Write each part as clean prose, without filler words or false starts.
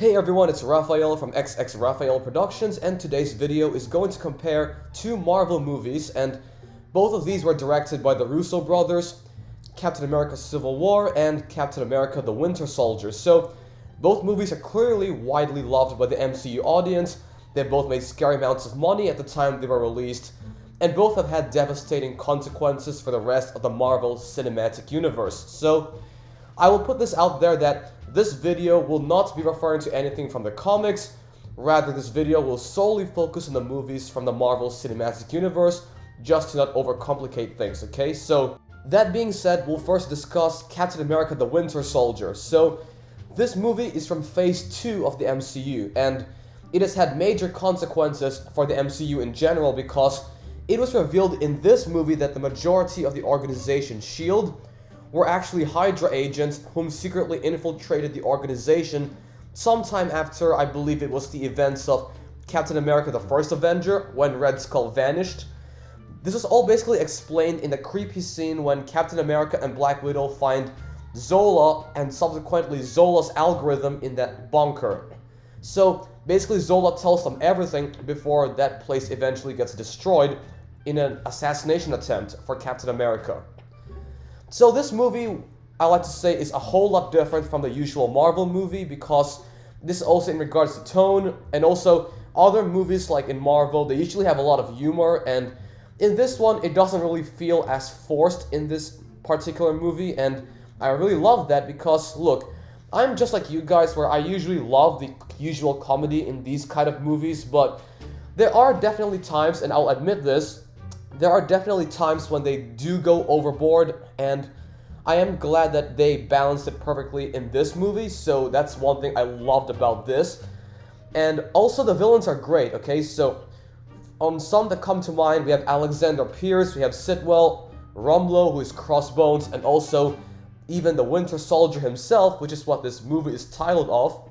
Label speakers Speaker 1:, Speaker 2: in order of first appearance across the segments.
Speaker 1: Hey everyone, it's Raphael from XX Raphael Productions, and today's video is going to compare two Marvel movies, and both of these were directed by the Russo Brothers, Captain America Civil War and Captain America the Winter Soldier. So, both movies are clearly widely loved by the MCU audience. They both made scary amounts of money at the time they were released, and both have had devastating consequences for the rest of the Marvel Cinematic Universe. So, I will put this out there that this video will not be referring to anything from the comics. Rather, this video will solely focus on the movies from the Marvel Cinematic Universe, just to not overcomplicate things, okay? So, that being said, we'll first discuss Captain America the Winter Soldier. So, this movie is from Phase 2 of the MCU, and it has had major consequences for the MCU in general because it was revealed in this movie that the majority of the organization S.H.I.E.L.D. were actually Hydra agents whom secretly infiltrated the organization sometime after, I believe it was the events of Captain America the First Avenger, when Red Skull vanished. This is all basically explained in the creepy scene when Captain America and Black Widow find Zola and subsequently Zola's algorithm in that bunker. So basically Zola tells them everything before that place eventually gets destroyed in an assassination attempt for Captain America. So this movie, I like to say, is a whole lot different from the usual Marvel movie because this is also in regards to tone, and also other movies like in Marvel, they usually have a lot of humor, and in this one, it doesn't really feel as forced in this particular movie, and I really love that because, look, I'm just like you guys where I usually love the usual comedy in these kind of movies, but there are definitely times, and I'll admit this, there are definitely times when they do go overboard, and I am glad that they balanced it perfectly in this movie, so that's one thing I loved about this. And also the villains are great, okay? So, on some that come to mind, we have Alexander Pierce, we have Sitwell, Rumlow, who is Crossbones, and also even the Winter Soldier himself, which is what this movie is titled of.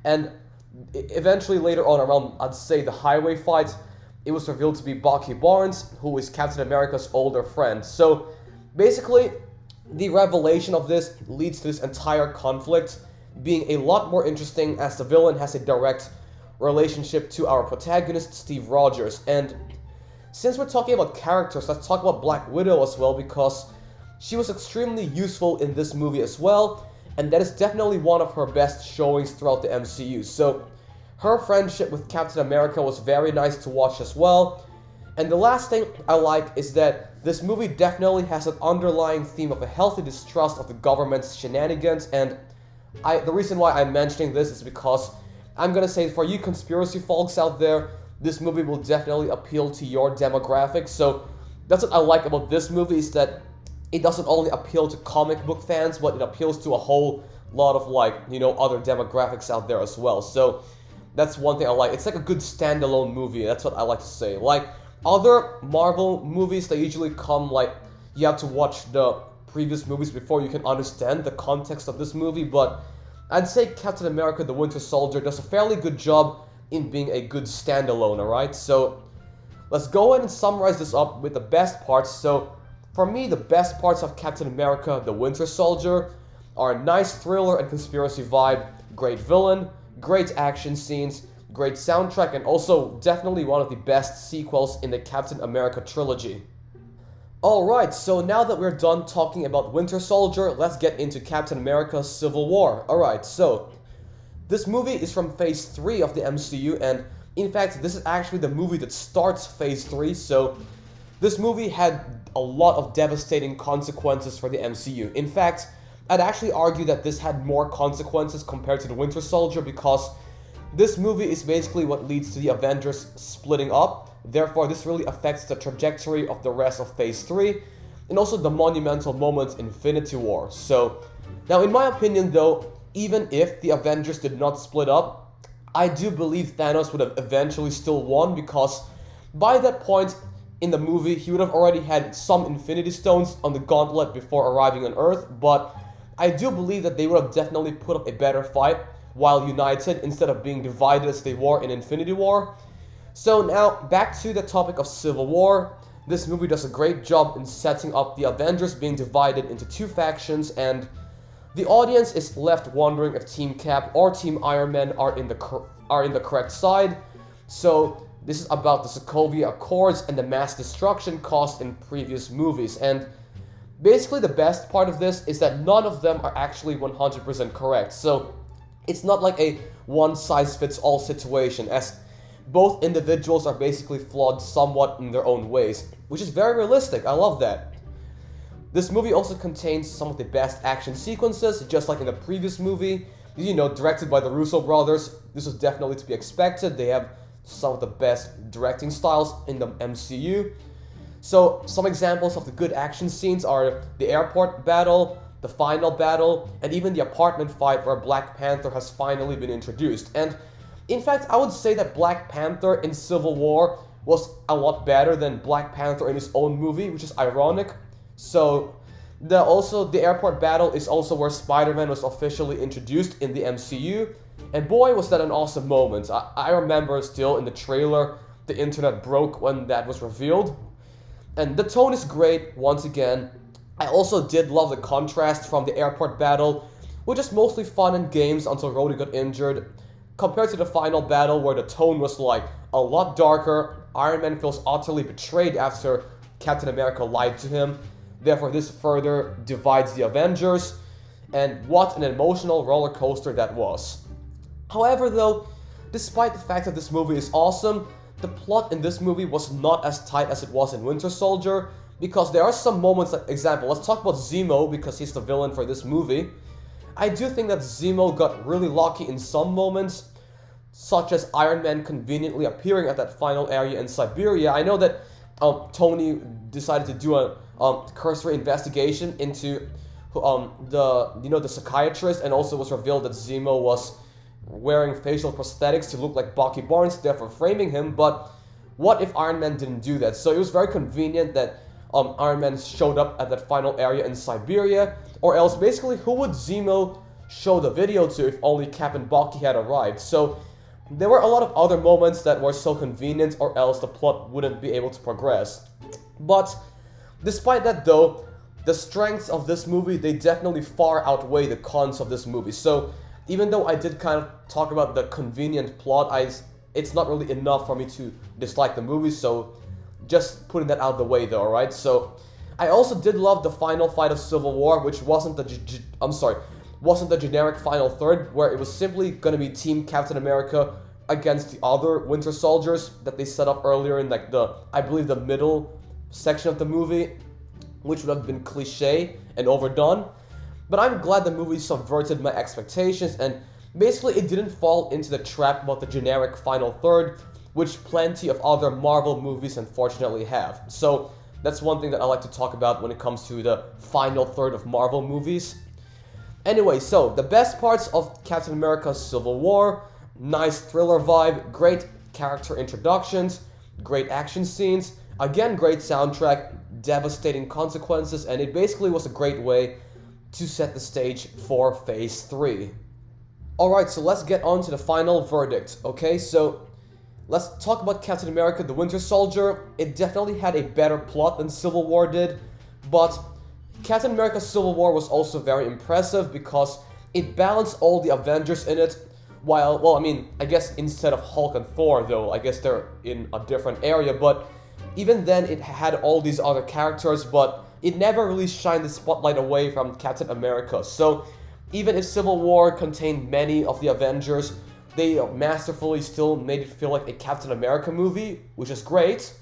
Speaker 1: And eventually later on, around, I'd say, the highway fight, it was revealed to be Bucky Barnes, who is Captain America's older friend. So, basically, the revelation of this leads to this entire conflict being a lot more interesting as the villain has a direct relationship to our protagonist, Steve Rogers. And since we're talking about characters, let's talk about Black Widow as well, because she was extremely useful in this movie as well, and that is definitely one of her best showings throughout the MCU. So, her friendship with Captain America was very nice to watch as well. And the last thing I like is that this movie definitely has an underlying theme of a healthy distrust of the government's shenanigans, and the reason why I'm mentioning this is because I'm gonna say, for you conspiracy folks out there, this movie will definitely appeal to your demographic. So that's what I like about this movie, is that it doesn't only appeal to comic book fans, but it appeals to a whole lot of, like, you know, other demographics out there as well. So that's one thing I like. It's like a good standalone movie. That's what I like to say. Like other Marvel movies, they usually come like you have to watch the previous movies before you can understand the context of this movie. But I'd say Captain America the Winter Soldier does a fairly good job in being a good standalone, alright? So let's go ahead and summarize this up with the best parts. So for me, the best parts of Captain America the Winter Soldier are a nice thriller and conspiracy vibe, great villain, great action scenes, great soundtrack, and also definitely one of the best sequels in the Captain America trilogy. Alright, so now that we're done talking about Winter Soldier, let's get into Captain America Civil War. Alright, so this movie is from Phase 3 of the MCU, and in fact, this is actually the movie that starts Phase 3, so this movie had a lot of devastating consequences for the MCU. In fact, I'd actually argue that this had more consequences compared to the Winter Soldier because this movie is basically what leads to the Avengers splitting up. Therefore, this really affects the trajectory of the rest of Phase 3 and also the monumental moment Infinity War. So, now in my opinion though, even if the Avengers did not split up, I do believe Thanos would have eventually still won because by that point in the movie, he would have already had some Infinity Stones on the gauntlet before arriving on Earth, but I do believe that they would have definitely put up a better fight while united instead of being divided as they were in Infinity War. So now, back to the topic of Civil War. This movie does a great job in setting up the Avengers being divided into two factions, and the audience is left wondering if Team Cap or Team Iron Man are in the correct side. So this is about the Sokovia Accords and the mass destruction caused in previous movies. And basically the best part of this is that none of them are actually 100% correct. So it's not like a one-size-fits-all situation, as both individuals are basically flawed somewhat in their own ways, which is very realistic. I love that. This movie also contains some of the best action sequences, just like in the previous movie. You know, directed by the Russo Brothers. This was definitely to be expected. They have some of the best directing styles in the MCU. So, some examples of the good action scenes are the airport battle, the final battle, and even the apartment fight where Black Panther has finally been introduced. And in fact, I would say that Black Panther in Civil War was a lot better than Black Panther in his own movie, which is ironic. So, the airport battle is also where Spider-Man was officially introduced in the MCU. And boy, was that an awesome moment. I remember still in the trailer, the internet broke when that was revealed. And the tone is great, once again. I also did love the contrast from the airport battle, which is mostly fun and games until Rhodey got injured, compared to the final battle where the tone was like a lot darker. Iron Man feels utterly betrayed after Captain America lied to him. Therefore, this further divides the Avengers, and what an emotional roller coaster that was. However, though, despite the fact that this movie is awesome, the plot in this movie was not as tight as it was in Winter Soldier, because there are some moments, like example, let's talk about Zemo, because he's the villain for this movie. I do think that Zemo got really lucky in some moments, such as Iron Man conveniently appearing at that final area in Siberia. I know that Tony decided to do a cursory investigation into the psychiatrist, and also was revealed that Zemo was wearing facial prosthetics to look like Bucky Barnes, therefore framing him. But what if Iron Man didn't do that? So it was very convenient that Iron Man showed up at that final area in Siberia, or else basically who would Zemo show the video to if only Cap and Bucky had arrived? So there were a lot of other moments that were so convenient, or else the plot wouldn't be able to progress. But despite that though, the strengths of this movie, they definitely far outweigh the cons of this movie. So even though I did kind of talk about the convenient plot, it's not really enough for me to dislike the movie, so just putting that out of the way though, alright? So I also did love the final fight of Civil War, which wasn't the generic final third, where it was simply gonna be Team Captain America against the other Winter Soldiers that they set up earlier in like I believe the middle section of the movie, which would have been cliche and overdone. But I'm glad the movie subverted my expectations, and basically it didn't fall into the trap about the generic final third, which plenty of other Marvel movies unfortunately have. So that's one thing that I like to talk about when it comes to the final third of Marvel movies. Anyway, so the best parts of Captain America Civil War: nice thriller vibe, great character introductions, great action scenes, again great soundtrack, devastating consequences, and it basically was a great way to set the stage for Phase 3. Alright, so let's get on to the final verdict, okay? So let's talk about Captain America the Winter Soldier. It definitely had a better plot than Civil War did, but Captain America Civil War was also very impressive because it balanced all the Avengers in it, while, well, I mean, I guess instead of Hulk and Thor, though, I guess they're in a different area, but even then it had all these other characters, but it never really shined the spotlight away from Captain America. So even if Civil War contained many of the Avengers, they masterfully still made it feel like a Captain America movie, which is great.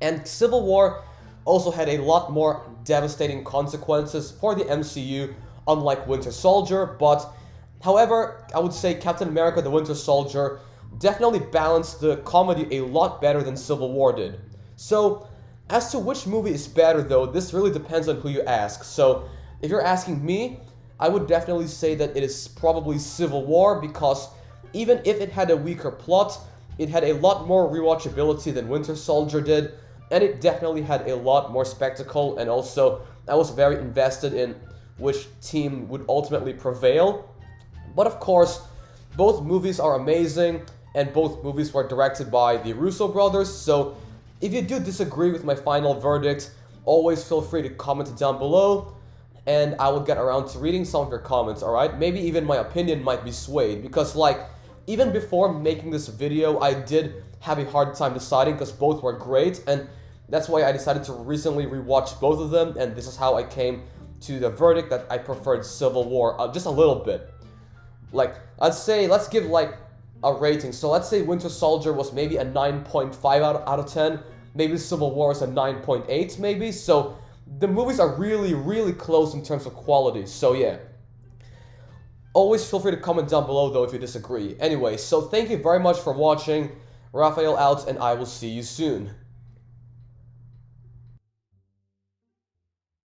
Speaker 1: And Civil War also had a lot more devastating consequences for the MCU, unlike Winter Soldier. But however, I would say Captain America the Winter Soldier definitely balanced the comedy a lot better than Civil War did. So as to which movie is better though, this really depends on who you ask. So if you're asking me, I would definitely say that it is probably Civil War, because even if it had a weaker plot, it had a lot more rewatchability than Winter Soldier did, and it definitely had a lot more spectacle, and also I was very invested in which team would ultimately prevail. But of course, both movies are amazing, and both movies were directed by the Russo Brothers, so if you do disagree with my final verdict, always feel free to comment it down below. and I will get around to reading some of your comments, alright? Maybe even my opinion might be swayed, because like, even before making this video, I did have a hard time deciding because both were great, and that's why I decided to recently rewatch both of them, and this is how I came to the verdict that I preferred Civil War just a little bit. Like, let's give like a rating. So let's say Winter Soldier was maybe a 9.5 out of 10, maybe Civil War is a 9.8 maybe, so the movies are really, really close in terms of quality, so yeah. Always feel free to comment down below though if you disagree. Anyway, so thank you very much for watching. Raphael out, and I will see you soon.